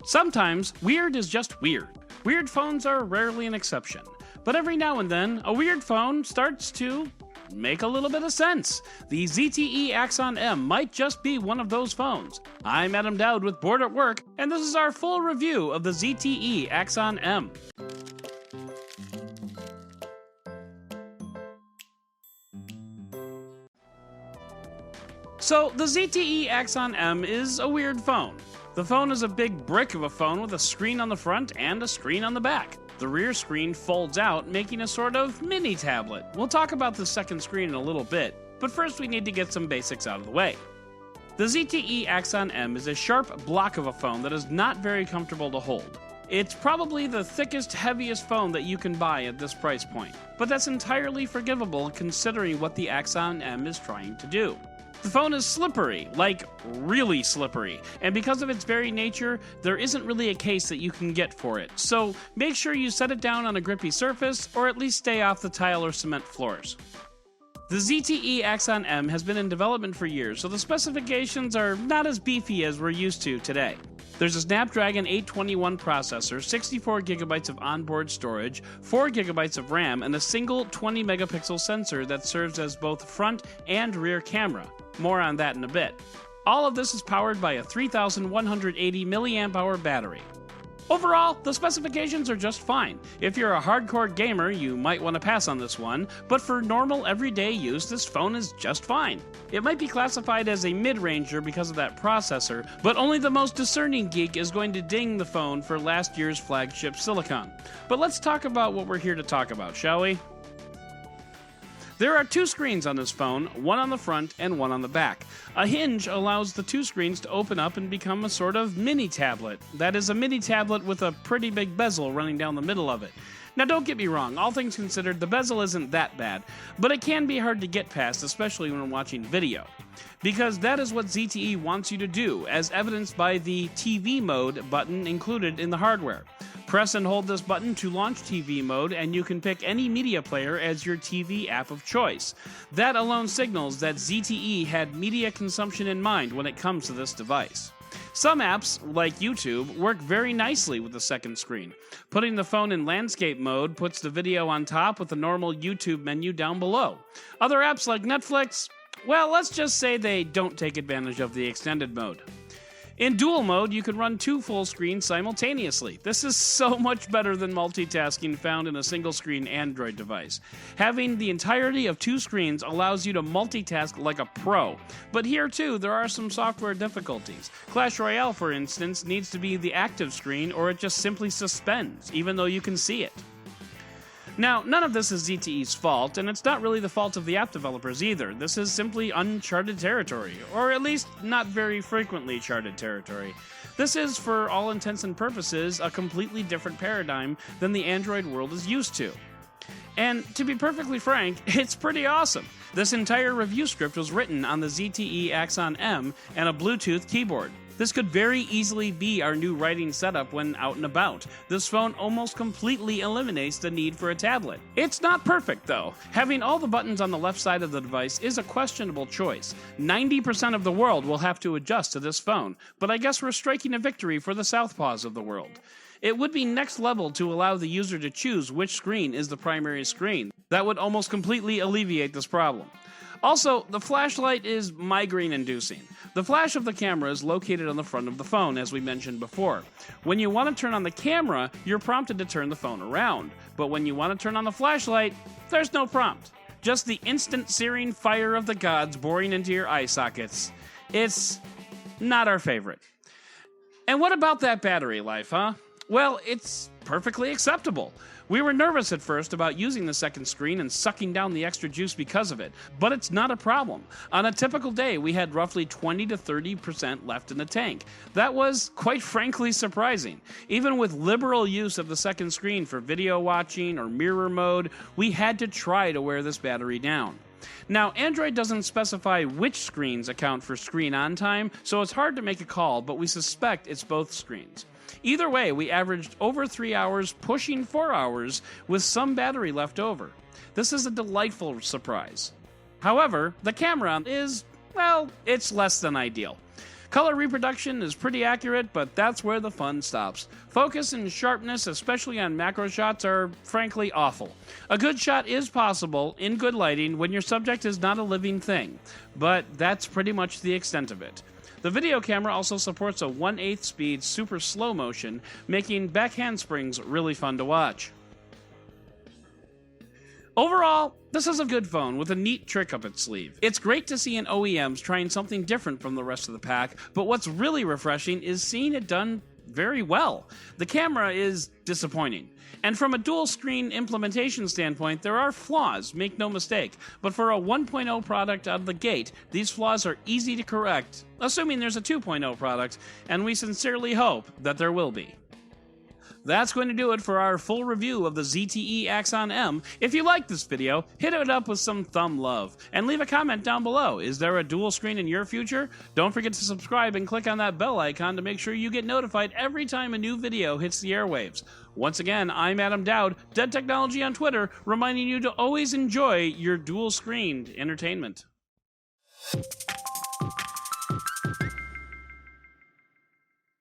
Sometimes, weird is just weird. Weird phones are rarely an exception. But every now and then, a weird phone starts to make a little bit of sense. The ZTE Axon M might just be one of those phones. I'm Adam Dowd with Boored at Work, and this is our full review of the ZTE Axon M. So, the ZTE Axon M is a weird phone. The phone is a big brick of a phone with a screen on the front and a screen on the back. The rear screen folds out, making a sort of mini tablet. We'll talk about the second screen in a little bit, but first we need to get some basics out of the way. The ZTE Axon M is a sharp block of a phone that is not very comfortable to hold. It's probably the thickest, heaviest phone that you can buy at this price point, but that's entirely forgivable considering what the Axon M is trying to do. The phone is slippery, like really slippery, and because of its very nature, there isn't really a case that you can get for it, so make sure you set it down on a grippy surface, or at least stay off the tile or cement floors. The ZTE Axon M has been in development for years, so the specifications are not as beefy as we're used to today. There's a Snapdragon 821 processor, 64GB of onboard storage, 4GB of RAM, and a single 20-megapixel sensor that serves as both front and rear camera. More on that in a bit. All of this is powered by a 3180 mAh battery. Overall, the specifications are just fine. If you're a hardcore gamer, you might want to pass on this one, but for normal everyday use, this phone is just fine. It might be classified as a mid-ranger because of that processor, but only the most discerning geek is going to ding the phone for last year's flagship silicon. But let's talk about what we're here to talk about, shall we? There are two screens on this phone, one on the front and one on the back. A hinge allows the two screens to open up and become a sort of mini tablet. That is a mini tablet with a pretty big bezel running down the middle of it. Now don't get me wrong, all things considered, the bezel isn't that bad, but it can be hard to get past, especially when watching video. Because that is what ZTE wants you to do, as evidenced by the TV mode button included in the hardware. Press and hold this button to launch TV mode, and you can pick any media player as your TV app of choice. That alone signals that ZTE had media consumption in mind when it comes to this device. Some apps, like YouTube, work very nicely with the second screen. Putting the phone in landscape mode puts the video on top with the normal YouTube menu down below. Other apps like Netflix, well, let's just say they don't take advantage of the extended mode. In dual mode, you can run two full screens simultaneously. This is so much better than multitasking found in a single-screen Android device. Having the entirety of two screens allows you to multitask like a pro. But here, too, there are some software difficulties. Clash Royale, for instance, needs to be the active screen or it just simply suspends, even though you can see it. Now, none of this is ZTE's fault, and it's not really the fault of the app developers either. This is simply uncharted territory, or at least not very frequently charted territory. This is, for all intents and purposes, a completely different paradigm than the Android world is used to. And to be perfectly frank, it's pretty awesome. This entire review script was written on the ZTE Axon M and a Bluetooth keyboard. This could very easily be our new writing setup when out and about. This phone almost completely eliminates the need for a tablet. It's not perfect though. Having all the buttons on the left side of the device is a questionable choice. 90% of the world will have to adjust to this phone, but I guess we're striking a victory for the southpaws of the world. It would be next level to allow the user to choose which screen is the primary screen. That would almost completely alleviate this problem. Also, the flashlight is migraine-inducing. The flash of the camera is located on the front of the phone, as we mentioned before. When you want to turn on the camera, you're prompted to turn the phone around. But when you want to turn on the flashlight, there's no prompt. Just the instant searing fire of the gods boring into your eye sockets. It's not our favorite. And what about that battery life, huh? Well, it's perfectly acceptable. We were nervous at first about using the second screen and sucking down the extra juice because of it, but it's not a problem. On a typical day, we had roughly 20 to 30% left in the tank. That was, quite frankly, surprising. Even with liberal use of the second screen for video watching or mirror mode, we had to try to wear this battery down. Now, Android doesn't specify which screens account for screen on time, so it's hard to make a call, but we suspect it's both screens. Either way, we averaged over 3 hours, pushing 4 hours, with some battery left over. This is a delightful surprise. However, the camera is, well, it's less than ideal. Color reproduction is pretty accurate, but that's where the fun stops. Focus and sharpness, especially on macro shots, are frankly awful. A good shot is possible in good lighting when your subject is not a living thing, but that's pretty much the extent of it. The video camera also supports a 1/8 speed super slow motion, making back handsprings really fun to watch. Overall, this is a good phone with a neat trick up its sleeve. It's great to see an OEMs trying something different from the rest of the pack, but what's really refreshing is seeing it done very well. The camera is disappointing. And from a dual screen implementation standpoint, there are flaws, make no mistake. But for a 1.0 product out of the gate, these flaws are easy to correct, assuming there's a 2.0 product, and we sincerely hope that there will be. That's going to do it for our full review of the ZTE Axon M. If you liked this video, hit it up with some thumb love, and leave a comment down below. Is there a dual screen in your future? Don't forget to subscribe and click on that bell icon to make sure you get notified every time a new video hits the airwaves. Once again, I'm Adam Dowd, Dead Technology on Twitter, reminding you to always enjoy your dual-screened entertainment.